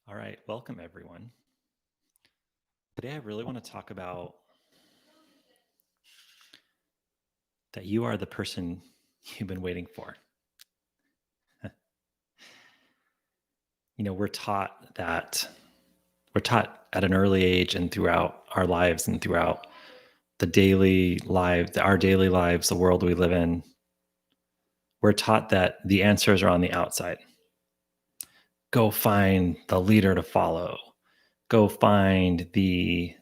All right, welcome everyone. Today, I really want to talk about that you are the person you've been waiting for. We're taught at an early age and throughout our lives and throughout our daily lives, the world we live in. We're taught that the answers are on the outside. Go find the leader to follow. Go find the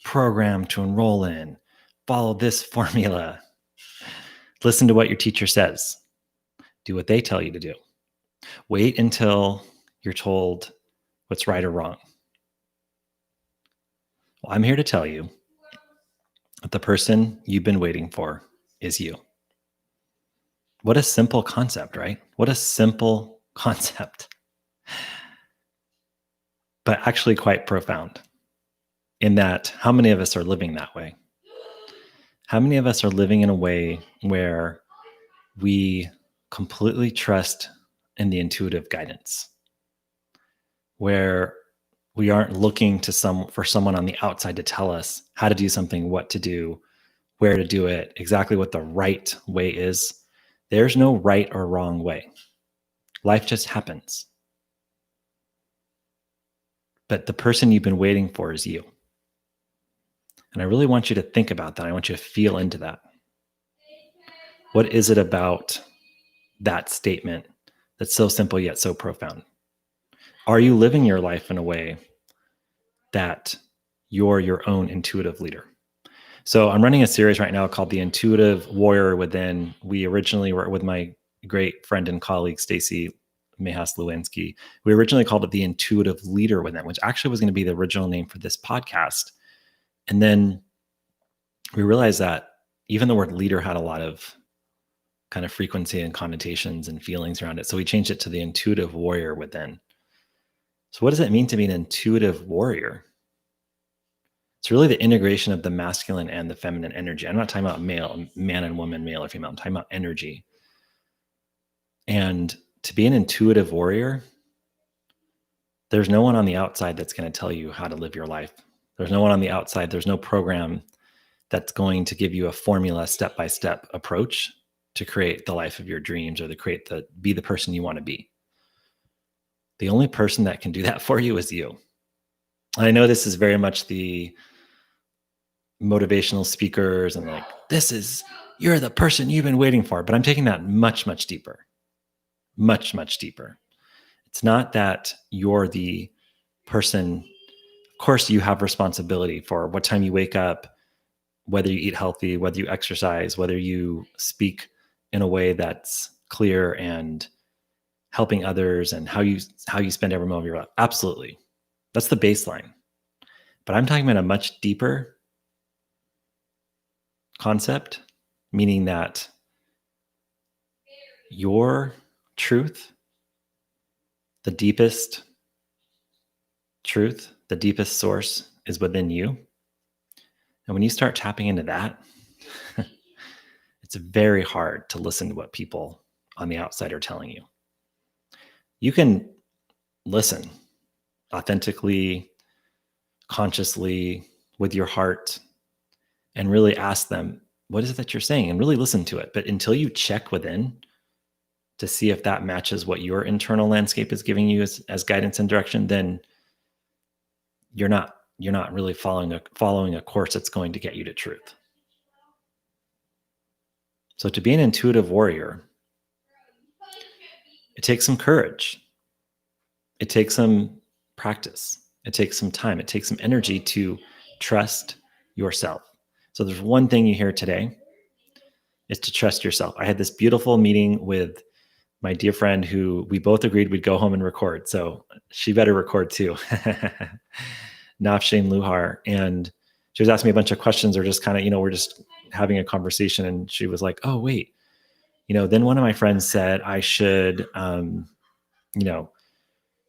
program to enroll in. Follow this formula. Listen to what your teacher says. Do what they tell you to do. Wait until you're told what's right or wrong. Well, I'm here to tell you that the person you've been waiting for is you. What a simple concept, right? What a simple concept, but actually quite profound in that how many of us are living that way? How many of us are living in a way where we completely trust in the intuitive guidance, where we aren't looking for someone on the outside to tell us how to do something, what to do, where to do it, exactly what the right way is. There's no right or wrong way. Life just happens. But the person you've been waiting for is you. And I really want you to think about that. I want you to feel into that. What is it about that statement that's so simple yet so profound? Are you living your life in a way that you're your own intuitive leader? So I'm running a series right now called The Intuitive Warrior Within. We originally were with my great friend and colleague, Stacy Mehas Lewinsky. We originally called it The Intuitive Leader Within, which actually was going to be the original name for this podcast. And then we realized that even the word leader had a lot of kind of frequency and connotations and feelings around it. So we changed it to The Intuitive Warrior Within. So what does it mean to be an intuitive warrior? It's really the integration of the masculine and the feminine energy. I'm not talking about man and woman, male or female. I'm talking about energy. And to be an intuitive warrior, there's no one on the outside that's going to tell you how to live your life. There's no one on the outside. There's no program that's going to give you a formula, step-by-step approach to create the life of your dreams or be the person you want to be. The only person that can do that for you is you. I know this is very much the motivational speakers and like, you're the person you've been waiting for. But I'm taking that much, much deeper, much, much deeper. It's not that you're the person. Of course, you have responsibility for what time you wake up, whether you eat healthy, whether you exercise, whether you speak in a way that's clear and helping others, and how you spend every moment of your life. Absolutely. That's the baseline. But I'm talking about a much deeper concept, meaning that your truth, the deepest truth, the deepest source is within you. And when you start tapping into that, it's very hard to listen to what people on the outside are telling you. You can listen authentically, consciously, with your heart, and really ask them, what is it that you're saying? And really listen to it. But until you check within to see if that matches what your internal landscape is giving you as guidance and direction, then you're not really following a course that's going to get you to truth. So to be an intuitive warrior, it takes some courage. It takes some practice. It takes some time. It takes some energy to trust yourself. So there's one thing you hear today is to trust yourself. I had this beautiful meeting with my dear friend who we both agreed we'd go home and record. So she better record too. Nafshane Luhar. And she was asking me a bunch of questions, or just kind of, we're just having a conversation. And she was like, oh, wait, then one of my friends said I should,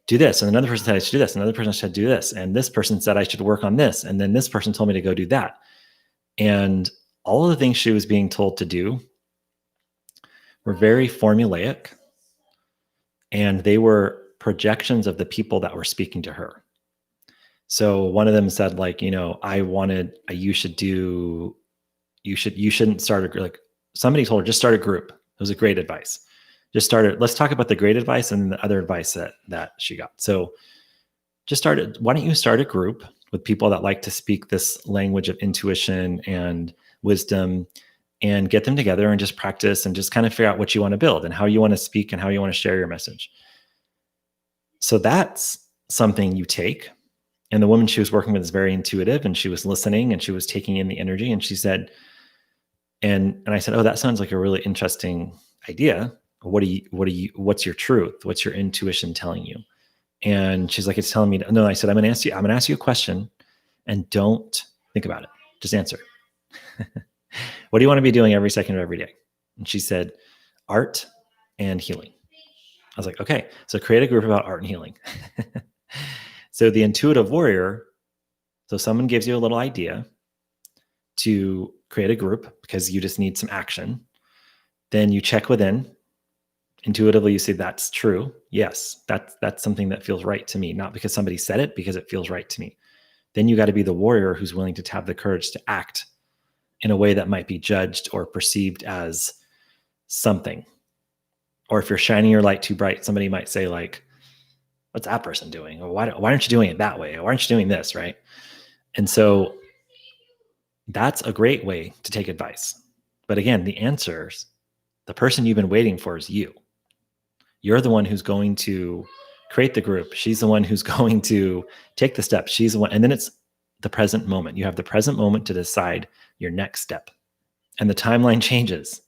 do this. And another person said I should do this. Another person said do this. And this person said I should work on this. And then this person told me to go do that. And all of the things she was being told to do were very formulaic. And they were projections of the people that were speaking to her. So one of them said, like, you shouldn't start a group. Like, somebody told her, just start a group. It was a great advice. Just start it. Let's talk about the great advice and the other advice that she got. So why don't you start a group with people that like to speak this language of intuition and wisdom, and get them together and just practice and just kind of figure out what you want to build and how you want to speak and how you want to share your message. So that's something you take. And the woman she was working with is very intuitive, and she was listening and she was taking in the energy. And she said, and I said, oh, that sounds like a really interesting idea. What's your truth? What's your intuition telling you? And she's like, it's telling me, no, I said, I'm going to ask you a question, and don't think about it. Just answer. What do you want to be doing every second of every day? And she said, art and healing. I was like, okay, so create a group about art and healing. So the intuitive warrior, so someone gives you a little idea to create a group because you just need some action. Then you check within. Intuitively, you say, that's true. Yes, that's something that feels right to me, not because somebody said it, because it feels right to me. Then you got to be the warrior who's willing to have the courage to act in a way that might be judged or perceived as something. Or if you're shining your light too bright, somebody might say, like, what's that person doing? Or why aren't you doing it that way? Or why aren't you doing this, right? And so that's a great way to take advice. But again, the answers, the person you've been waiting for is you. You're the one who's going to create the group. She's the one who's going to take the steps. She's the one. And then it's the present moment. You have the present moment to decide your next step. And the timeline changes.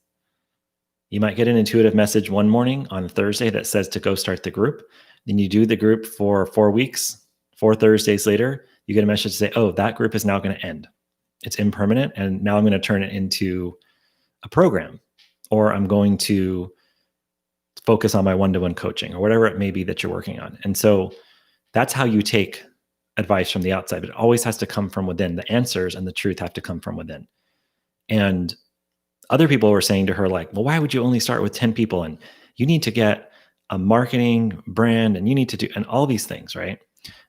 You might get an intuitive message one morning on Thursday that says to go start the group. Then you do the group for 4 weeks. 4 Thursdays later, you get a message to say, oh, that group is now going to end. It's impermanent. And now I'm going to turn it into a program, or I'm going to focus on my one-to-one coaching, or whatever it may be that you're working on. And so that's how you take advice from the outside, but it always has to come from within. The answers and the truth have to come from within. And other people were saying to her, like, well, why would you only start with 10 people? And you need to get a marketing brand, and you need to do, and all these things, right?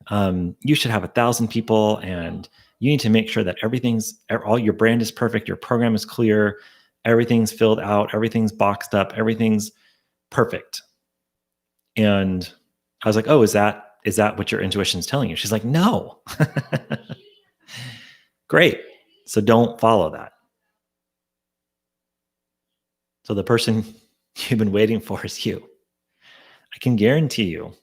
You should have 1,000 people, and you need to make sure that all your brand is perfect. Your program is clear. Everything's filled out. Everything's boxed up. Everything's perfect. And I was like, oh, is that what your intuition is telling you? She's like, no. Great. So don't follow that. So the person you've been waiting for is you. I can guarantee you,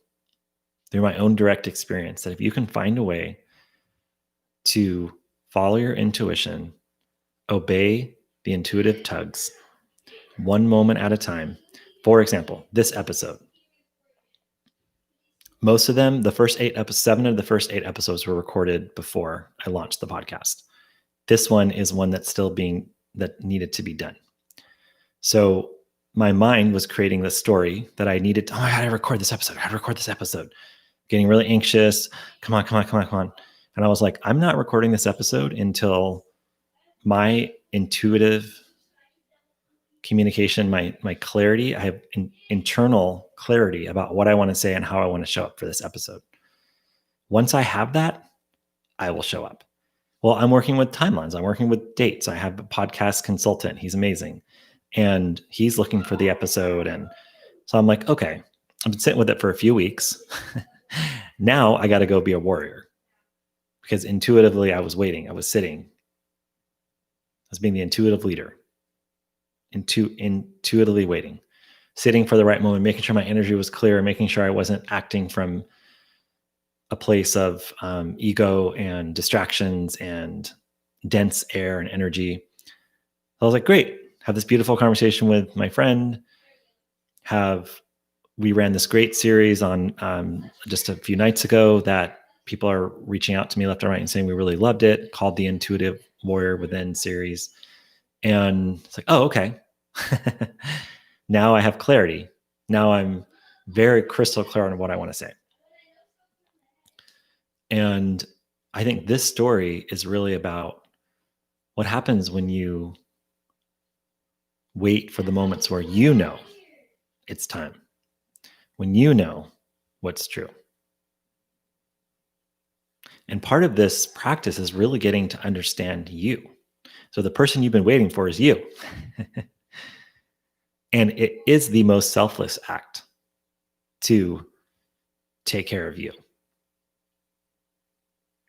through my own direct experience, that if you can find a way to follow your intuition, obey the intuitive tugs, one moment at a time. For example, this episode. Most of them, the first 7 of the first 8 episodes were recorded before I launched the podcast. This one is one that's still that needed to be done. So my mind was creating this story that I needed. Oh, I got to record this episode. I got to record this episode. Getting really anxious. Come on. And I was like, I'm not recording this episode until my intuitive communication, my clarity, I have internal clarity about what I want to say and how I want to show up for this episode. Once I have that, I will show up. Well, I'm working with timelines. I'm working with dates. I have a podcast consultant. He's amazing. And he's looking for the episode. And so I'm like, okay, I've been sitting with it for a few weeks. Now I got to go be a warrior, because intuitively I was waiting. I was sitting. I was being the intuitive leader. Intuitively waiting, sitting for the right moment, making sure my energy was clear, making sure I wasn't acting from a place of ego and distractions and dense air and energy. I was like, great, have this beautiful conversation with my friend. We ran this great series on just a few nights ago that people are reaching out to me left and right and saying we really loved it, called the Intuitive Warrior Within series. And it's like, oh, okay. Now I have clarity. Now I'm very crystal clear on what I want to say. And I think this story is really about what happens when you wait for the moments where you know it's time. When you know what's true. And part of this practice is really getting to understand you. So the person you've been waiting for is you. And it is the most selfless act to take care of you,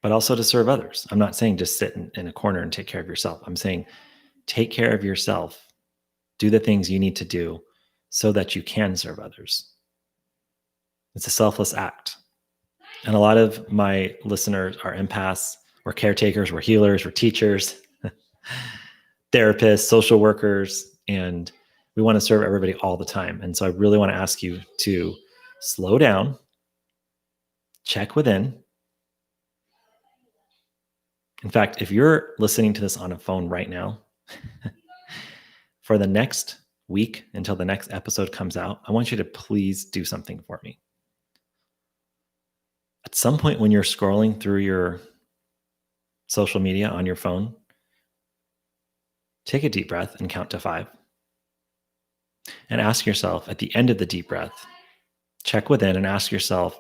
but also to serve others. I'm not saying just sit in a corner and take care of yourself. I'm saying take care of yourself, do the things you need to do so that you can serve others. It's a selfless act. And a lot of my listeners are empaths, we're caretakers, we're healers, we're teachers, therapists, social workers, and we want to serve everybody all the time. And so I really want to ask you to slow down, check within. In fact, if you're listening to this on a phone right now, for the next week until the next episode comes out, I want you to please do something for me. At some point when you're scrolling through your social media on your phone, take a deep breath and count to 5. And ask yourself at the end of the deep breath, check within and ask yourself,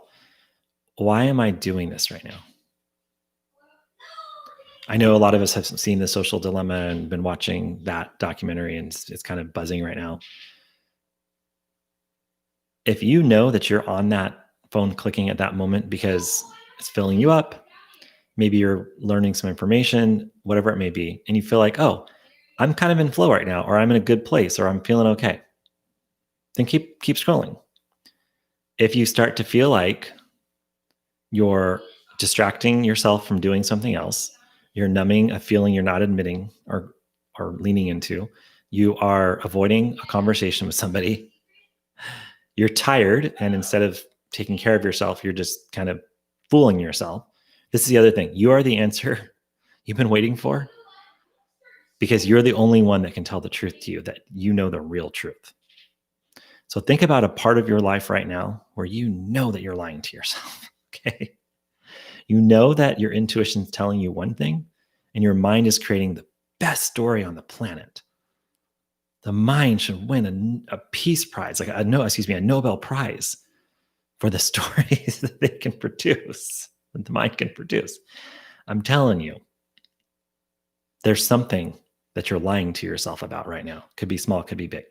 why am I doing this right now? I know a lot of us have seen The Social Dilemma and been watching that documentary, and it's kind of buzzing right now. If you know that you're on that phone clicking at that moment because it's filling you up, maybe you're learning some information, whatever it may be, and you feel like, oh, I'm kind of in flow right now, or I'm in a good place, or I'm feeling okay, then keep scrolling. If you start to feel like you're distracting yourself from doing something else, you're numbing a feeling you're not admitting or leaning into, you are avoiding a conversation with somebody, you're tired, and instead of taking care of yourself, you're just kind of fooling yourself. This is the other thing. You are the answer you've been waiting for, because you're the only one that can tell the truth to you, that you know the real truth. So think about a part of your life right now where you know that you're lying to yourself, okay? You know that your intuition is telling you one thing, and your mind is creating the best story on the planet. The mind should win a peace prize, like a Nobel Prize for the stories that they can produce, that the mind can produce. I'm telling you, there's something that you're lying to yourself about right now. Could be small, could be big,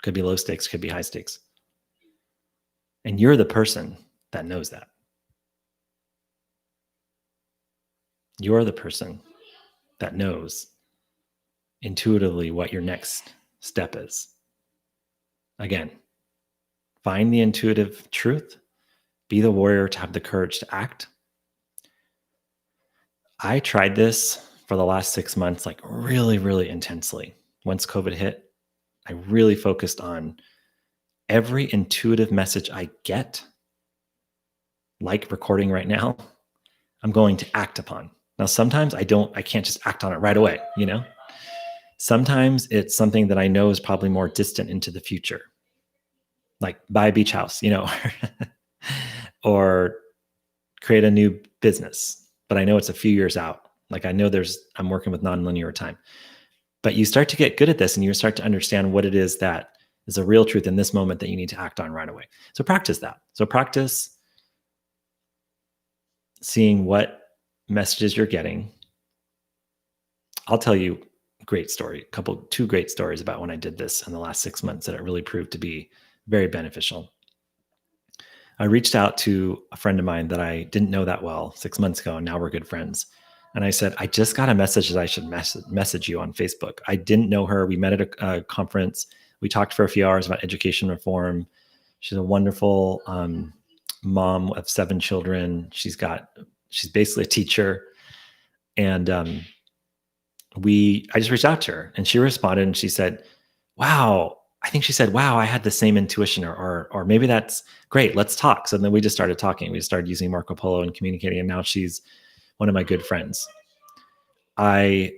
could be low stakes, could be high stakes. And you're the person that knows that. You're the person that knows intuitively what your next step is. Again, find the intuitive truth, be the warrior to have the courage to act. I tried this for the last 6 months, like really, really intensely. Once COVID hit, I really focused on every intuitive message I get, like recording right now, I'm going to act upon. Now, sometimes I can't just act on it right away, you know? Sometimes it's something that I know is probably more distant into the future, like buy a beach house, you know, or create a new business, but I know it's a few years out. Like I know I'm working with nonlinear time. But you start to get good at this, and you start to understand what it is that is a real truth in this moment that you need to act on right away. So practice that. So practice seeing what messages you're getting. I'll tell you a great story, two great stories about when I did this in the last 6 months that it really proved to be very beneficial. I reached out to a friend of mine that I didn't know that well 6 months ago, and now we're good friends. And I said, I just got a message that I should message you on Facebook. I didn't know her. We met at a conference. We talked for a few hours about education reform. She's a wonderful mom of 7 children. She's basically a teacher. And I just reached out to her, and she responded, and she said, wow, I think she said, wow, I had the same intuition, or maybe that's great. Let's talk. So then we just started talking. We started using Marco Polo and communicating, and now she's one of my good friends. I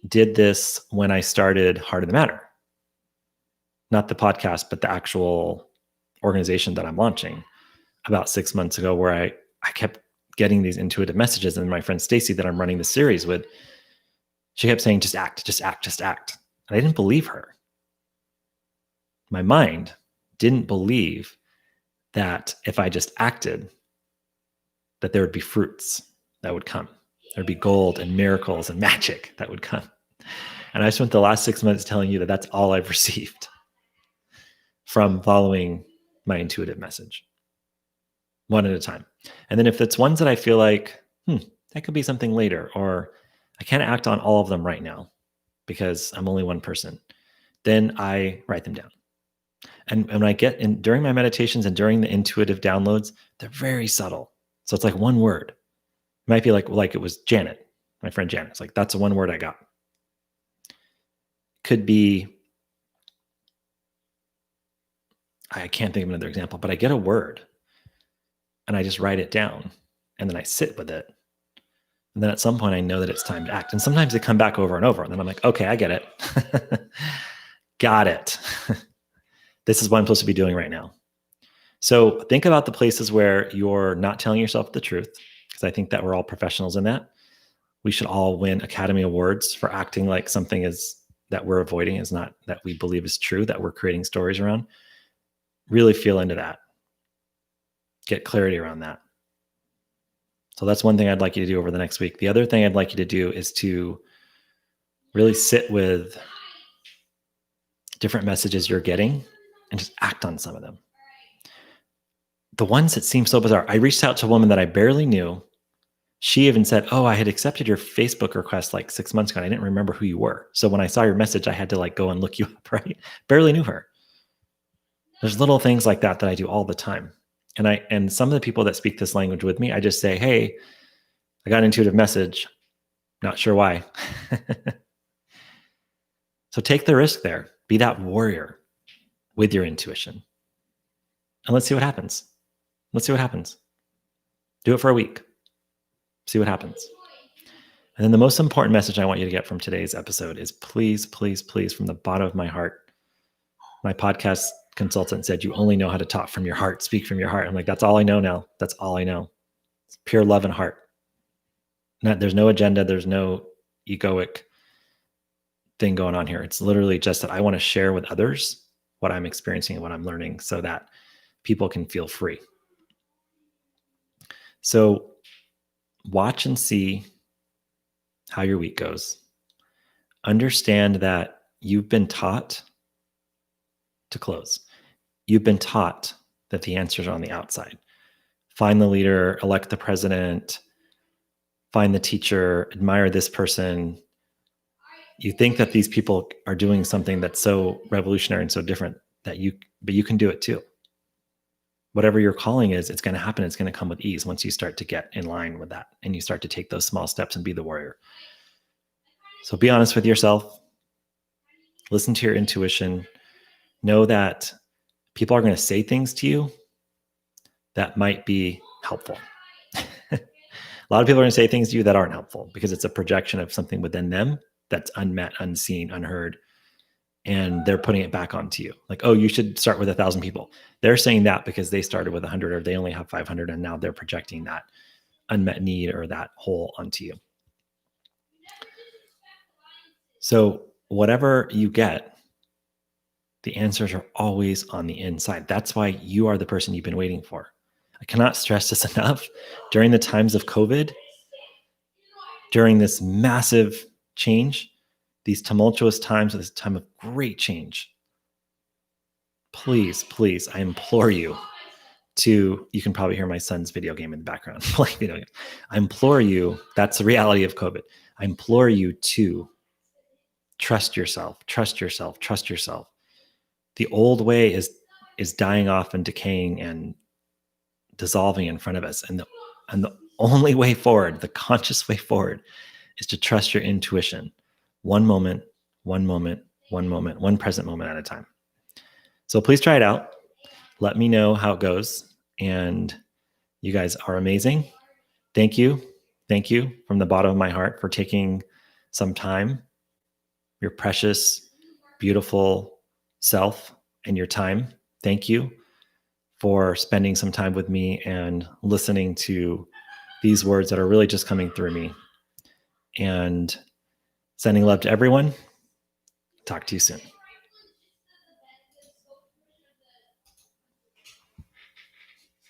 did this when I started Heart of the Matter, not the podcast, but the actual organization that I'm launching about 6 months ago, where I kept getting these intuitive messages. And my friend Stacy that I'm running the series with, she kept saying, just act, just act, just act. And I didn't believe her. My mind didn't believe that if I just acted, that there would be fruits that would come. There'd be gold and miracles and magic that would come. And I spent the last 6 months telling you that that's all I've received from following my intuitive message, one at a time. And then if it's ones that I feel like, that could be something later, or I can't act on all of them right now because I'm only one person, then I write them down. And when I get in during my meditations and during the intuitive downloads, they're very subtle. So it's like one word. It might be like it was Janet, my friend Janet. It's like, that's the one word I got. Could be, I can't think of another example, but I get a word and I just write it down and then I sit with it. And then at some point I know that it's time to act. And sometimes they come back over and over. And then I'm like, okay, I get it. Got it. This is what I'm supposed to be doing right now. So think about the places where you're not telling yourself the truth, because I think that we're all professionals in that. We should all win Academy Awards for acting like something is that we're avoiding is not that we believe is true, that we're creating stories around. Really feel into that. Get clarity around that. So that's one thing I'd like you to do over the next week. The other thing I'd like you to do is to really sit with different messages you're getting and just act on some of them. The ones that seem so bizarre. I reached out to a woman that I barely knew. She even said, I had accepted your Facebook request like 6 months ago. And I didn't remember who you were. So when I saw your message, I had to go and look you up, right? Barely knew her. There's little things like that I do all the time. And some of the people that speak this language with me, I just say, hey, I got an intuitive message. Not sure why. So take the risk there. Be that warrior with your intuition. And let's see what happens. Let's see what happens. Do it for a week. See what happens. And then the most important message I want you to get from today's episode is please, please, please, from the bottom of my heart, my podcast consultant said, you only know how to talk from your heart, speak from your heart. I'm like, that's all I know now. That's all I know. It's pure love and heart. There's no agenda. There's no egoic thing going on here. It's literally just that I want to share with others what I'm experiencing and what I'm learning so that people can feel free. So watch and see how your week goes. Understand that you've been taught to close. You've been taught that the answers are on the outside. Find the leader, elect the president, find the teacher, admire this person. You think that these people are doing something that's so revolutionary and so different but you can do it too. Whatever your calling is, it's going to happen. It's going to come with ease once you start to get in line with that and you start to take those small steps and be the warrior. So be honest with yourself. Listen to your intuition. Know that people are going to say things to you that might be helpful. A lot of people are going to say things to you that aren't helpful because it's a projection of something within them that's unmet, unseen, unheard. And they're putting it back onto you. Like, you should start with 1,000 people. They're saying that because they started with 100 or they only have 500 and now they're projecting that unmet need or that hole onto you. So whatever you get, the answers are always on the inside. That's why you are the person you've been waiting for. I cannot stress this enough. During the times of COVID, during this massive change, these tumultuous times, this time of great change, please, please, I implore you you can probably hear my son's video game in the background. I implore you, that's the reality of COVID. I implore you to trust yourself, trust yourself, trust yourself. The old way is dying off and decaying and dissolving in front of us. And the only way forward, the conscious way forward, is to trust your intuition. One moment, one moment, one moment, one present moment at a time. So please try it out. Let me know how it goes. And you guys are amazing. Thank you. Thank you from the bottom of my heart for taking some time, your precious, beautiful self and your time. Thank you for spending some time with me and listening to these words that are really just coming through me. And sending love to everyone. Talk to you soon.